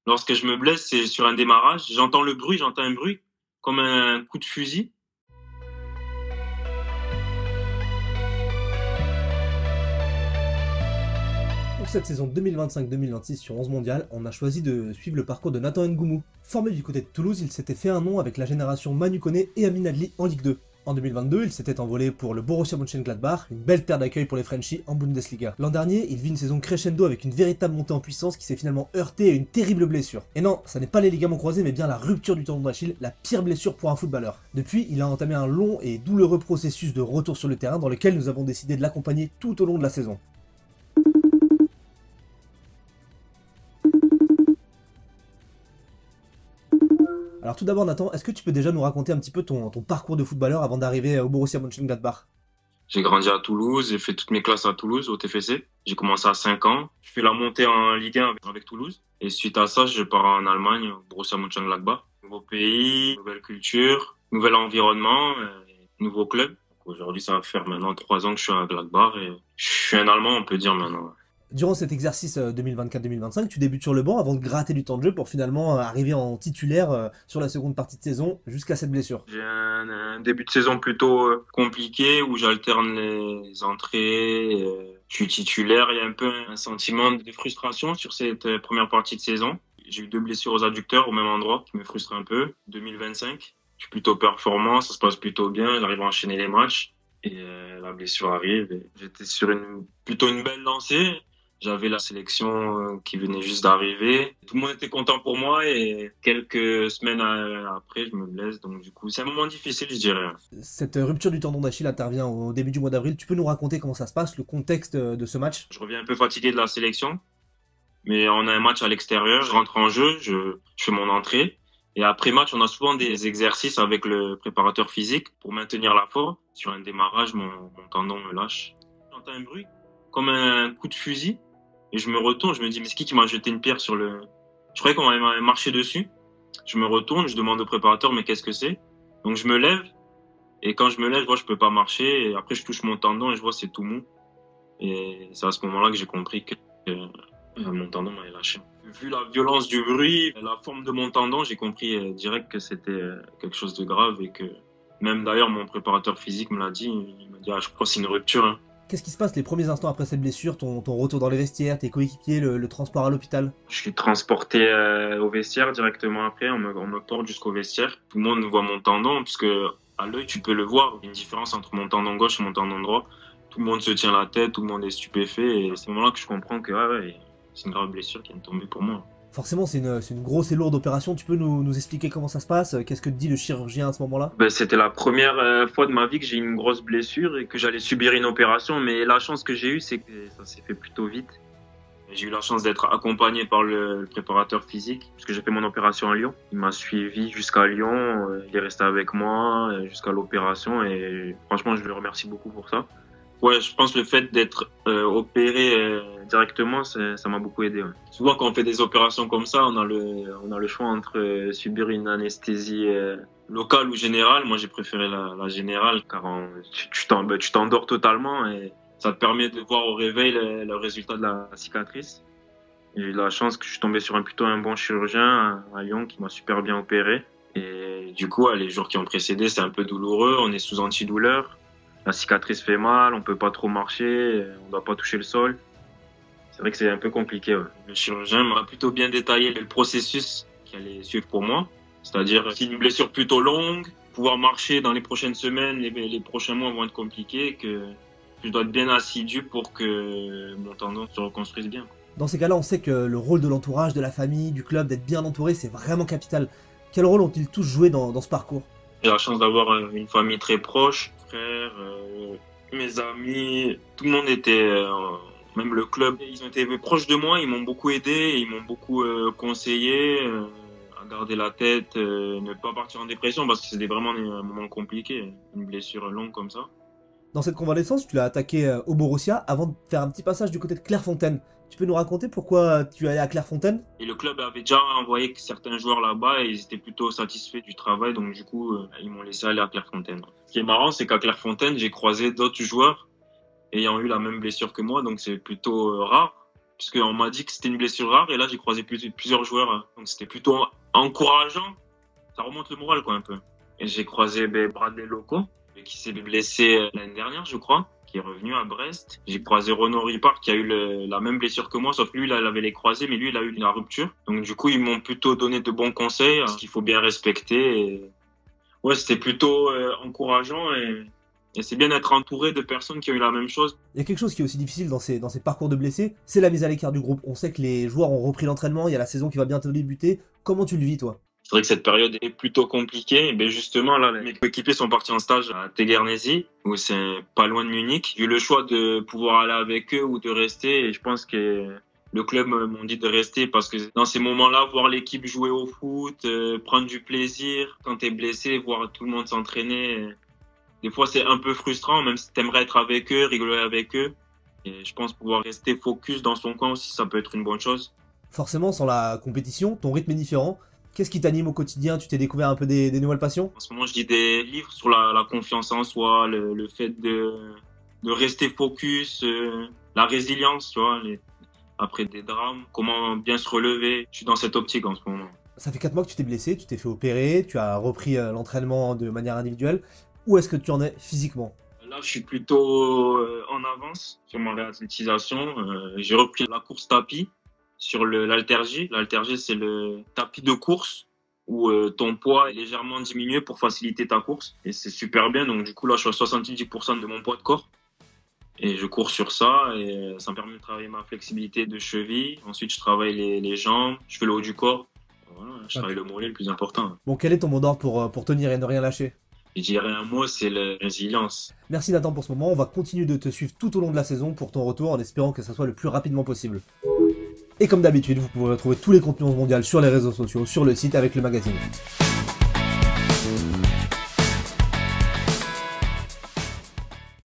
Lorsque je me blesse, c'est sur un démarrage. J'entends un bruit comme un coup de fusil. Pour cette saison 2025-2026 sur 11 mondial, on a choisi de suivre le parcours de Nathan Ngoumou. Formé du côté de Toulouse, il s'était fait un nom avec la génération Manu Koné et Amin Adli en Ligue 2. En 2022, il s'était envolé pour le Borussia Mönchengladbach, une belle terre d'accueil pour les Frenchies en Bundesliga. L'an dernier, il vit une saison crescendo avec une véritable montée en puissance qui s'est finalement heurtée à une terrible blessure. Et non, ça n'est pas les ligaments croisés mais bien la rupture du tendon d'Achille, la pire blessure pour un footballeur. Depuis, il a entamé un long et douloureux processus de retour sur le terrain dans lequel nous avons décidé de l'accompagner tout au long de la saison. Alors tout d'abord Nathan, est-ce que tu peux déjà nous raconter un petit peu ton parcours de footballeur avant d'arriver au Borussia Mönchengladbach? J'ai grandi à Toulouse, j'ai fait toutes mes classes à Toulouse, au TFC. J'ai commencé à 5 ans. Je fais la montée en Ligue 1 avec Toulouse. Et suite à ça, je pars en Allemagne, au Borussia Mönchengladbach. Nouveau pays, nouvelle culture, nouvel environnement, nouveau club. Aujourd'hui, ça va faire maintenant 3 ans que je suis à Gladbach et je suis un Allemand, on peut dire maintenant. Durant cet exercice 2024-2025, tu débutes sur le banc avant de gratter du temps de jeu pour finalement arriver en titulaire sur la seconde partie de saison jusqu'à cette blessure. J'ai un début de saison plutôt compliqué où j'alterne les entrées, je suis titulaire. Il y a un peu un sentiment de frustration sur cette première partie de saison. J'ai eu 2 blessures aux adducteurs au même endroit qui me frustrent un peu. 2025, je suis plutôt performant, ça se passe plutôt bien, j'arrive à enchaîner les matchs et la blessure arrive. Et j'étais sur plutôt une belle lancée. J'avais la sélection qui venait juste d'arriver. Tout le monde était content pour moi et quelques semaines après, je me blesse. Donc du coup, c'est un moment difficile, je dirais. Cette rupture du tendon d'Achille intervient au début du mois d'avril. Tu peux nous raconter comment ça se passe, le contexte de ce match? Je reviens un peu fatigué de la sélection, mais on a un match à l'extérieur. Je rentre en jeu, je fais mon entrée. Et après match, on a souvent des exercices avec le préparateur physique pour maintenir la forme. Sur un démarrage, mon tendon me lâche. J'entends un bruit comme un coup de fusil. Et je me retourne, je me dis, mais c'est qui m'a jeté une pierre sur le... Je croyais qu'on m'avait marché dessus. Je me retourne, je demande au préparateur, mais qu'est-ce que c'est? Donc je me lève, et quand je me lève, je vois que je peux pas marcher, et après je touche mon tendon, et je vois que c'est tout mou. Et c'est à ce moment-là que j'ai compris que mon tendon m'avait lâché. Vu la violence du bruit, la forme de mon tendon, j'ai compris direct que c'était quelque chose de grave, et que même d'ailleurs mon préparateur physique me l'a dit, il m'a dit, ah, je crois que c'est une rupture, hein. Qu'est-ce qui se passe les premiers instants après cette blessure, ton retour dans les vestiaires, tes coéquipiers, le transport à l'hôpital? Je suis transporté au vestiaire directement après, on me porte jusqu'au vestiaire. Tout le monde voit mon tendon, puisque à l'œil tu peux le voir. Il y a une différence entre mon tendon gauche et mon tendon droit. Tout le monde se tient la tête, tout le monde est stupéfait, et c'est à ce moment-là que je comprends que ouais, c'est une grave blessure qui vient de tomber pour moi. Forcément, c'est une grosse et lourde opération. Tu peux nous expliquer comment ça se passe? Qu'est-ce que te dit le chirurgien à ce moment-là? Ben, c'était la première fois de ma vie que j'ai eu une grosse blessure et que j'allais subir une opération, mais la chance que j'ai eue, c'est que ça s'est fait plutôt vite. J'ai eu la chance d'être accompagné par le préparateur physique, puisque j'ai fait mon opération à Lyon. Il m'a suivi jusqu'à Lyon, il est resté avec moi jusqu'à l'opération et franchement, je le remercie beaucoup pour ça. Ouais, je pense que le fait d'être opéré directement, ça m'a beaucoup aidé. Ouais. Souvent, quand on fait des opérations comme ça, on a le choix entre subir une anesthésie locale ou générale. Moi, j'ai préféré la générale, car tu t'endors totalement et ça te permet de voir au réveil le résultat de la cicatrice. J'ai eu la chance que je suis tombé sur plutôt un bon chirurgien à Lyon qui m'a super bien opéré. Et du coup, les jours qui ont précédé, c'est un peu douloureux. On est sous antidouleur. La cicatrice fait mal, on peut pas trop marcher, on doit pas toucher le sol. C'est vrai que c'est un peu compliqué. Ouais. Le chirurgien m'a plutôt bien détaillé le processus qui allait suivre pour moi. C'est-à-dire, c'est une blessure plutôt longue, pouvoir marcher dans les prochaines semaines, les prochains mois vont être compliqués, que je dois être bien assidu pour que mon tendon se reconstruise bien. Dans ces cas-là, on sait que le rôle de l'entourage, de la famille, du club, d'être bien entouré, c'est vraiment capital. Quel rôle ont-ils tous joué dans ce parcours? J'ai la chance d'avoir une famille très proche, frères, mes amis, tout le monde était, même le club, ils ont été proches de moi, ils m'ont beaucoup aidé, ils m'ont beaucoup conseillé à garder la tête, ne pas partir en dépression parce que c'était vraiment un moment compliqué, une blessure longue comme ça. Dans cette convalescence, tu l'as attaqué au Borussia avant de faire un petit passage du côté de Clairefontaine. Tu peux nous raconter pourquoi tu es allé à Clairefontaine? Et le club avait déjà envoyé certains joueurs là-bas et ils étaient plutôt satisfaits du travail, donc du coup, ils m'ont laissé aller à Clairefontaine. Ce qui est marrant, c'est qu'à Clairefontaine, j'ai croisé d'autres joueurs ayant eu la même blessure que moi, donc c'est plutôt rare. puisqu'on m'a dit que c'était une blessure rare, et là, j'ai croisé plusieurs joueurs, hein. Donc c'était plutôt encourageant. Ça remonte le moral, quoi, un peu. Et j'ai croisé Bradley Loco, qui s'est blessé l'année dernière, je crois, qui est revenu à Brest. J'ai croisé Renaud Ripart, qui a eu la même blessure que moi, sauf que lui, il avait les croisés, mais lui, il a eu la rupture. Donc du coup, ils m'ont plutôt donné de bons conseils, ce qu'il faut bien respecter. Et... ouais, c'était plutôt encourageant, et c'est bien d'être entouré de personnes qui ont eu la même chose. Il y a quelque chose qui est aussi difficile dans ces parcours de blessés, c'est la mise à l'écart du groupe. On sait que les joueurs ont repris l'entraînement, il y a la saison qui va bientôt débuter. Comment tu le vis, toi? C'est vrai que cette période est plutôt compliquée. Ben justement, là, mes coéquipiers sont partis en stage à Tegernsee, où c'est pas loin de Munich. J'ai eu le choix de pouvoir aller avec eux ou de rester, et je pense que le club m'ont dit de rester parce que dans ces moments-là, voir l'équipe jouer au foot, prendre du plaisir, quand t'es blessé, voir tout le monde s'entraîner, des fois c'est un peu frustrant, même si t'aimerais être avec eux, rigoler avec eux. Et je pense pouvoir rester focus dans son coin aussi, ça peut être une bonne chose. Forcément, sans la compétition, ton rythme est différent. Qu'est-ce qui t'anime au quotidien? Tu t'es découvert un peu des nouvelles passions? En ce moment, je lis des livres sur la confiance en soi, le fait de rester focus, la résilience, tu vois, après des drames, comment bien se relever. Je suis dans cette optique en ce moment. Ça fait 4 mois que tu t'es blessé, tu t'es fait opérer, tu as repris l'entraînement de manière individuelle. Où est-ce que tu en es physiquement? Là, je suis plutôt en avance sur ma réathlétisation. J'ai repris la course tapis sur l'haltérgie. L'haltérgie, c'est le tapis de course où ton poids est légèrement diminué pour faciliter ta course. Et c'est super bien. Donc, du coup, là, je suis à 70% de mon poids de corps. Et je cours sur ça et ça me permet de travailler ma flexibilité de cheville. Ensuite, je travaille les jambes, je fais le haut du corps. Voilà, je travaille le mollet, le plus important. Bon, quel est ton mot d'ordre pour tenir et ne rien lâcher? Je dirais un mot, c'est la résilience. Merci Nathan pour ce moment, on va continuer de te suivre tout au long de la saison pour ton retour en espérant que ça soit le plus rapidement possible. Et comme d'habitude, vous pouvez retrouver tous les contenus mondiaux sur les réseaux sociaux, sur le site avec le magazine.